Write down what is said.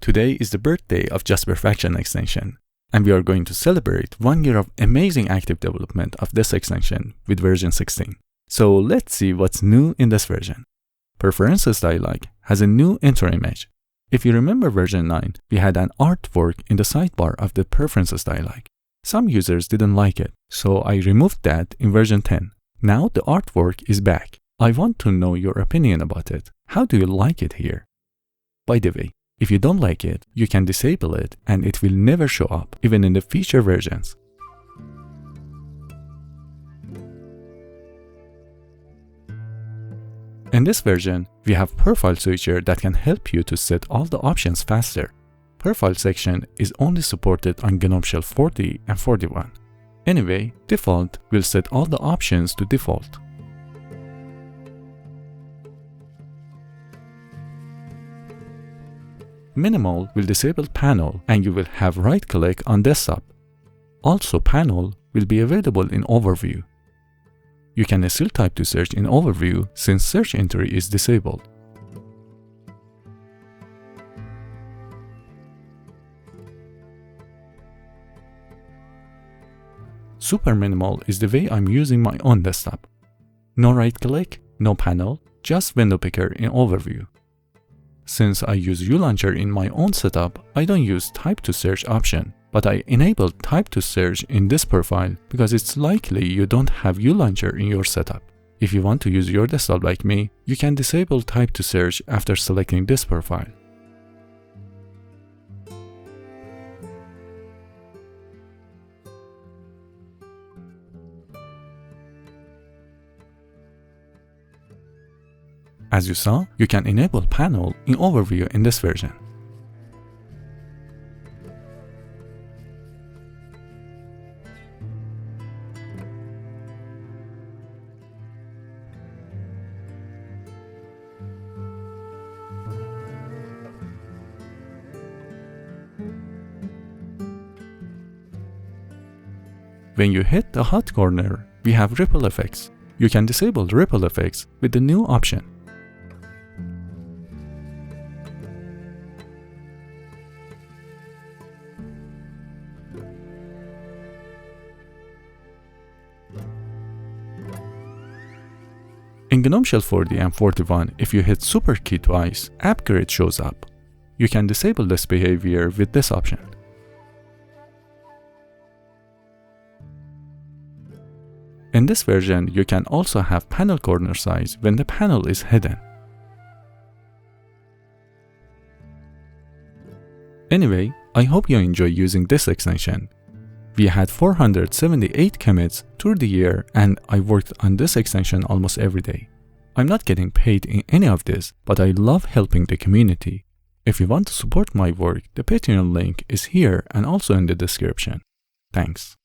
Today is the birthday of Just Perfection extension, and we are going to celebrate 1 year of amazing active development of this extension with version 16. So let's see what's new in this version. Preferences dialog has a new intro image. If you remember version 9, we had an artwork in the sidebar of the Preferences dialog. Some users didn't like it, so I removed that in version 10. Now the artwork is back. I want to know your opinion about it. How do you like it here? By the way, if you don't like it, you can disable it and it will never show up, even in the feature versions. In this version, we have Profile Switcher that can help you to set all the options faster. Profile section is only supported on GNOME Shell 40 and 41. Anyway, Default will set all the options to default. Minimal will disable Panel and you will have right-click on Desktop. Also, Panel will be available in Overview. You can still type to search in Overview since search entry is disabled. Super Minimal is the way I'm using my own desktop. No right-click, no panel, just window picker in Overview. Since I use ULauncher in my own setup, I don't use Type to Search option, but I enabled Type to Search in this profile because it's likely you don't have ULauncher in your setup. If you want to use your desktop like me, you can disable Type to Search after selecting this profile. As you saw, you can enable Panel in Overview in this version. When you hit the hot corner, we have ripple effects. You can disable ripple effects with the new option. In GNOME Shell 40 and 41, if you hit Super key twice, App Grid shows up. You can disable this behavior with this option. In this version, you can also have panel corner size when the panel is hidden. Anyway, I hope you enjoy using this extension. We had 478 commits through the year and I worked on this extension almost every day. I'm not getting paid in any of this, but I love helping the community. If you want to support my work, the Patreon link is here and also in the description. Thanks.